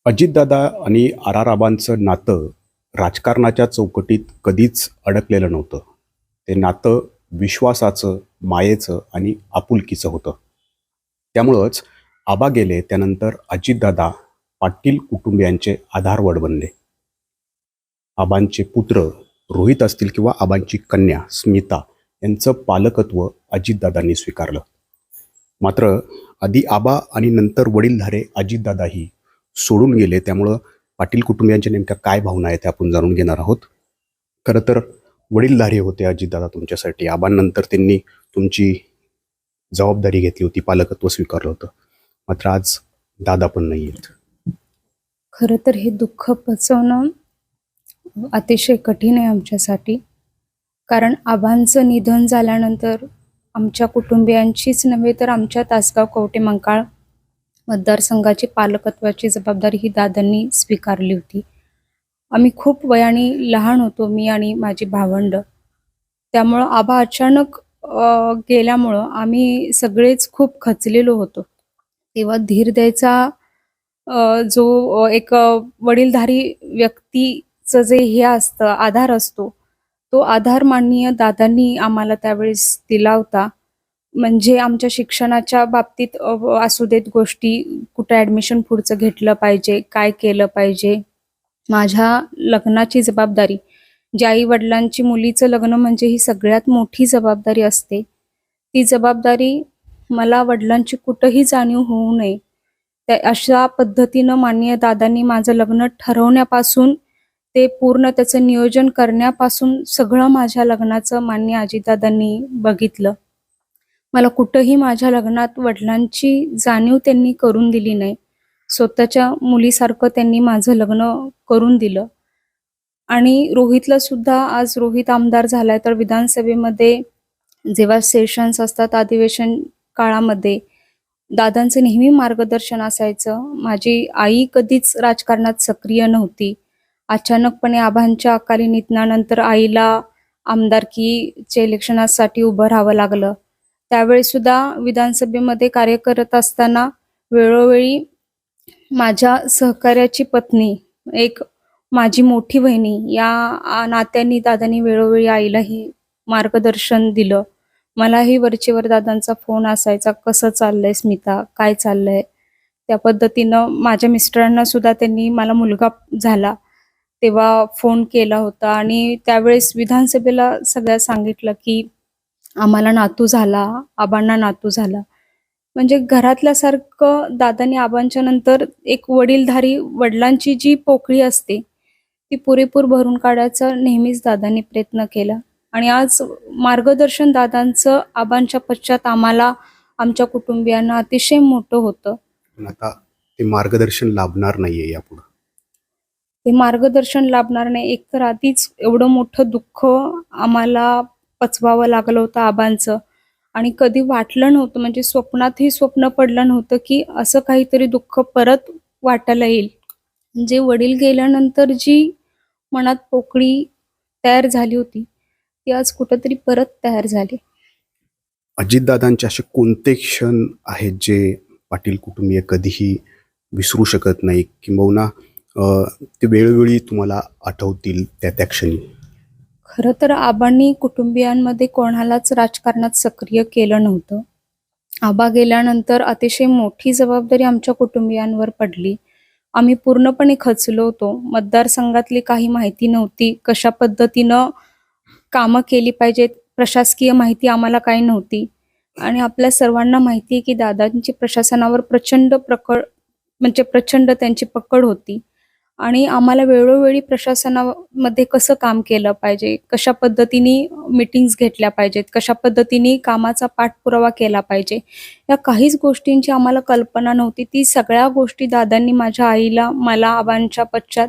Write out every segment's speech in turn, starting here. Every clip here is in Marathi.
अजितदादा आणि आबांचं नातं राजकारणाच्या चौकटीत कधीच अडकलेलं नव्हतं. ते नातं विश्वासाचं, मायेचं आणि आपुलकीचं होतं. त्यामुळंच आबा गेले त्यानंतर अजितदादा पाटील कुटुंबियांचे आधारवड बनले. आबांचे पुत्र रोहित असतील किंवा आबांची कन्या स्मिता यांचं पालकत्व अजितदादांनी स्वीकारलं. मात्र आधी आबा आणि नंतर वडीलधारे अजितदादाही सोडून गेले. त्यामुळं पाटील कुटुंबियांच्या नेमक्या काय भावना आहेत त्या आपण जाणून घेणार आहोत. खरं तर वडीलधारे होते अजितदादा तुमच्यासाठी. आबांनंतर त्यांनी तुमची जबाबदारी घेतली होती, पालकत्व स्वीकारलं होतं. मात्र आज दादा पण नाही आहेत. खरं तर हे दुःख पचवणं अतिशय कठीण आहे आमच्यासाठी. कारण आबांचं निधन झाल्यानंतर आमच्या कुटुंबियांचीच नव्हे तर आमच्या तासगाव कवठे-महांकाळ मतदारसंघाची पालकत्वाची जबाबदारी ही दादांनी स्वीकारली होती. आम्ही खूप वयाने लहान होतो, मी आणि माझी भावंडं. त्यामुळं आबा अचानक गेल्यामुळं आम्ही सगळेच खूप खचलेलो होतो. तेव्हा धीर द्यायचा जो एक वडीलधारी व्यक्तीचं जे हे असतं, आधार असतो, तो आधार माननीय दादांनी आम्हाला त्यावेळेस दिला होता. म्हणजे आमच्या शिक्षणाच्या बाबतीत असू देत गोष्टी, कुठं ॲडमिशन पुढचं घेतलं पाहिजे, काय केलं पाहिजे. माझ्या लग्नाची जबाबदारी, ज्या आई-वडिलांची मुलीचं लग्न म्हणजे ही सगळ्यात मोठी जबाबदारी असते. ती जबाबदारी मला वडिलांची कुठंही जाणीव होऊ नये, त्या अशा पद्धतीनं माननीय दादांनी माझं लग्न ठरवण्यापासून ते पूर्ण त्याचं नियोजन करण्यापासून सगळं माझ्या लग्नाचं माननीय अजितदादांनी बघितलं. मला कुठंही माझ्या लग्नात वडिलांची जाणीव त्यांनी करून दिली नाही. स्वतःच्या मुलीसारखं त्यांनी माझं लग्न करून दिलं. आणि रोहितला सुद्धा आज रोहित आमदार झालाय, तर विधानसभेमध्ये जेव्हा सेशन्स असतात अधिवेशन काळामध्ये दादांचं नेहमी मार्गदर्शन असायचं. माझी आई कधीच राजकारणात सक्रिय नव्हती. अचानकपणे आबांच्या अकाली निधनानंतर आईला आमदारकीच्या इलेक्शनासाठी उभं राहावं लागलं. त्यावेळेस सुद्धा विधानसभेमध्ये कार्य करत असताना वेळोवेळी माझ्या सहकार्याची पत्नी, एक माझी मोठी वहिनी या नात्याने दादांनी वेळोवेळी आईलाही मार्गदर्शन दिलं. मलाही वरचेवर दादांचा फोन असायचा, "कसं चाललंय स्मिता? काय चाललंय?" त्या पद्धतीनं माझ्या मिस्टरांना सुद्धा त्यांनी मला मुलगा झाला तेव्हा फोन केला होता आणि त्यावेळेस विधानसभेला सगळ्या सांगितलं, की आम्हाला नातू झाला, आबांना नातू झाला. म्हणजे घरातल्यासारखं दादांनी आबांच्या नंतर एक वडीलधारी वडिलांची जी पोकळी असते, ती पुरेपूर भरून काढायचा नेहमीच दादांनी प्रयत्न केला. आणि आज मार्गदर्शन दादांचं आबांच्या पश्चात आम्हाला, आमच्या कुटुंबियांना अतिशय मोठं होतं. पण आता ते मार्गदर्शन लाभणार नाहीये यापुढं. ते मार्गदर्शन लाभणार नाही. एकतर आधीच एवढं मोठं दुःख आम्हाला पचवावं लागलं होतं आबांचं आणि कधी वाटलं नव्हतं, म्हणजे स्वप्नातही स्वप्न पडलं नव्हतं, की असं काहीतरी दुःख परत वाटायला येईल. जे वडील गेल्यानंतर जी मनात पोकळी तयार झाली होती, ती आज कुठेतरी परत तयार झाली. अजितदादांचे असे कोणते क्षण आहेत जे पाटील कुटुंबीय कधीही विसरू शकत नाही, किंबहुना ते वेळोवेळी तुम्हाला आठवतील त्या त्या क्षणी? खरं तर आबांनी कुटुंबियांमध्ये कोणालाच राजकारणात सक्रिय केलं नव्हतं. आबा गेल्यानंतर अतिशय मोठी जबाबदारी आमच्या कुटुंबियांवर पडली. आम्ही पूर्णपणे खचलो होतो. मतदारसंघातली काही माहिती नव्हती, कशा पद्धतीनं कामं केली पाहिजेत, प्रशासकीय माहिती आम्हाला काही नव्हती. आणि आपल्या सर्वांना माहिती आहे, की दादांची प्रशासनावर प्रचंड त्यांची पकड होती. आणि आम्हाला वेळोवेळी प्रशासनामध्ये कसं काम केलं पाहिजे, कशा पद्धतीने मीटिंग्स घेतल्या पाहिजेत, कशा पद्धतीने कामाचा पाठपुरावा केला पाहिजे, या काहीच गोष्टींची आम्हाला कल्पना नव्हती. ती सगळ्या गोष्टी दादांनी माझ्या आईला, मला आबांच्या पश्चात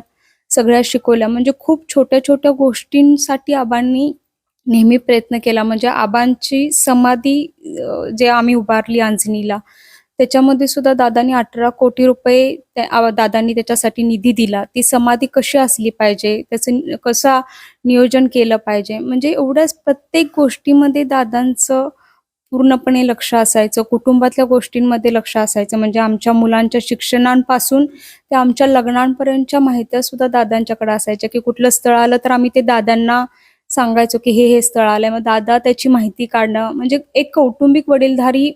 सगळ्या शिकवल्या. म्हणजे खूप छोट्या-छोट्या गोष्टींसाठी आबांनी नेहमी प्रयत्न केला. म्हणजे आबांची समाधी जे आम्ही उभारली अंजनीला, त्याच्यामध्ये सुद्धा दादांनी 18 कोटी रुपये दादांनी त्याच्यासाठी निधी दिला. ती समाधी कशी असली पाहिजे, त्याचं कसं नियोजन केलं पाहिजे. म्हणजे एवढ्याच प्रत्येक गोष्टीमध्ये दादांचं पूर्णपणे लक्ष असायचं, कुटुंबातल्या गोष्टींमध्ये लक्ष असायचं. म्हणजे आमच्या मुलांच्या शिक्षणांपासून ते आमच्या लग्नांपर्यंतच्या माहित्या सुद्धा दादांच्याकडे असायच्या, की कुठलं स्थळ आलं तर आम्ही ते दादांना सांगायचो, की हे स्थळ आलंय. मग दादा त्याची माहिती काढणं, म्हणजे एक कौटुंबिक वडीलधारी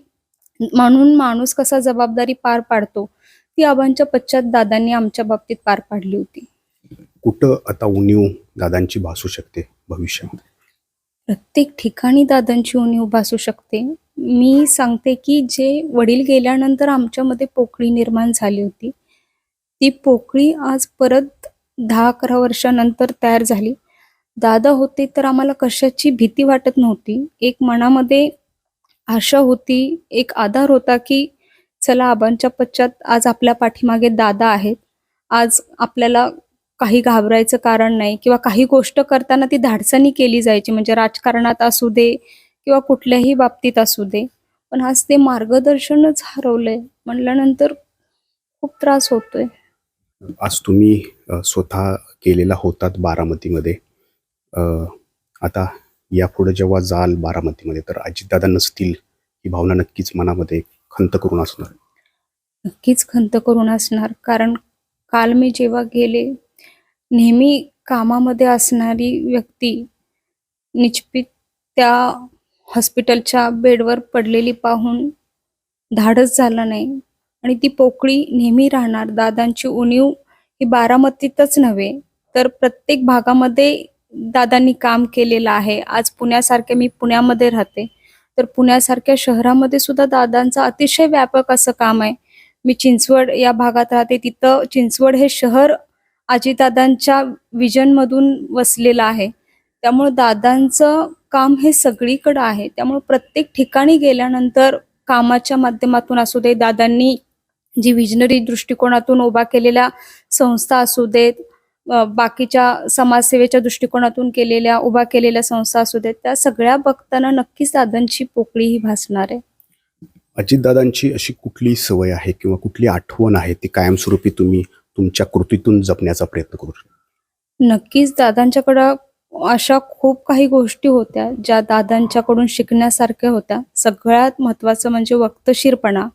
म्हणून माणूस कसा जबाबदारी पार पाडतो, ती आबांच्या पश्चात दादांनी आमच्या बाबतीत पार पाडली होती. कुठं आता उणीव दादांची भासू शकते भविष्यात? प्रत्येक ठिकाणी दादांची उणीव भासू शकते. मी सांगते, की जे वडील गेल्यानंतर आमच्यामध्ये पोकळी निर्माण झाली होती, ती पोकळी आज परत 10-11 वर्षानंतर तयार झाली. दादा होते तर आम्हाला कशाची भीती वाटत नव्हती. एक मनामध्ये आशा होती, एक आधार होता, की चला आबांच्या पश्चात आज आपल्या पाठीमागे दादा आहेत. आज आपल्याला काही घाबरायचं कारण नाही किंवा काही गोष्ट करताना ती धाडसानी केली जायची, म्हणजे राजकारणात असू दे किंवा कुठल्याही बाबतीत असू दे. पण आज ते मार्गदर्शनच हरवलंय म्हटल्यानंतर खूप त्रास होतोय. आज तुम्ही स्वतः गेलेला होतात बारामतीमध्ये. अ, आता यापुढे जेव्हा जाल बारामतीमध्ये तर अजितदादा नसतील ही भावना नक्कीच मनामध्ये खंत करून असणार. नक्कीच खंत करून असणार, कारण काल मी जेव्हा गेले, नेहमी कामामध्ये असणारी व्यक्ती निचपीत त्या हॉस्पिटलच्या बेडवर पडलेली पाहून धाडस झालं नाही. आणि ती पोकळी नेहमी राहणार. दादांची उणीव ही बारामतीतच नव्हे तर प्रत्येक भागामध्ये दादांनी काम केलेलं आहे. आज पुण्यासारख्या, मी पुण्यामध्ये राहते, तर पुण्यासारख्या शहरामध्ये सुद्धा दादांचं अतिशय व्यापक असं काम आहे. मी चिंचवड या भागात राहते, तिथं चिंचवड हे शहर अजितदादांच्या विजनमधून वसलेलं आहे. त्यामुळं दादांचं काम हे सगळीकडं आहे. त्यामुळं प्रत्येक ठिकाणी गेल्यानंतर कामाच्या माध्यमातून असू दे, दादांनी जी विजनरी दृष्टिकोनातून उभा केलेल्या संस्था असू देत, बाकीच्या समाजसेवेच्या दृष्टिकोनातून उभा केलेल्या संस्था असू देत, त्या सगळ्या बघताना नक्कीच दादांची पोकळी ही भासणार आहे. अजितदादांची अशी कुठली सवय आहे किंवा कुठली आठवण आहे ती कायमस्वरूपी तुम्ही तुमच्या कृतीतून जपण्याचा प्रयत्न करू शकता? नक्कीच दादांच्याकडं अशा खूप काही गोष्टी होत्या ज्या दादांच्याकडून शिकण्यासारख्या होत्या. सगळ्यात महत्त्वाचं म्हणजे वक्तशीरपणा.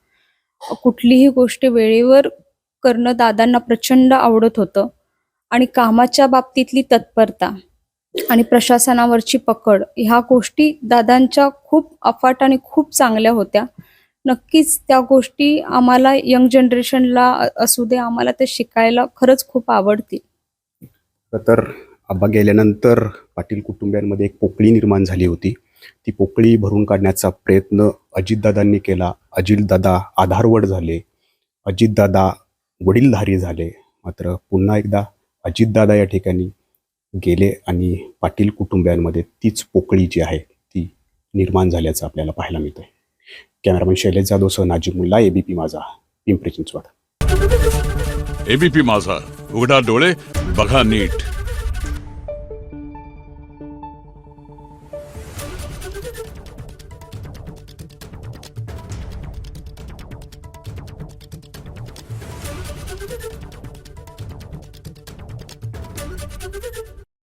कुठलीही गोष्ट वेळेवर करणं दादांना प्रचंड आवडत होतं. आणि कामाच्या बाबतीतली तत्परता आणि प्रशासनावरची पकड, ह्या गोष्टी दादांच्या खूप अफाट आणि खूप चांगल्या होत्या. नक्कीच त्या गोष्टी आम्हाला यंग जनरेशनला असू दे, आम्हाला ते शिकायला खरंच खूप आवडतील. तर आबा गेल्यानंतर पाटील कुटुंबियांमध्ये एक पोकळी निर्माण झाली होती. ती पोकळी भरून काढण्याचा प्रयत्न अजितदादांनी केला. अजितदादा आधारवड झाले, अजितदादा वडीलधारी झाले. मात्र पुन्हा एकदा अजितदादा या ठिकाणी गेले आणि पाटील कुटुंबियांमध्ये तीच पोकळी जी आहे ती निर्माण झाल्याचं आपल्याला पाहायला मिळतंय. कॅमेरामॅन शैलेश जाधवसह नाजिमुल्ला, एबीपी माझा, पिंपरी चिंचवड. एबीपी माझा, उघडा डोळे बघा नीट.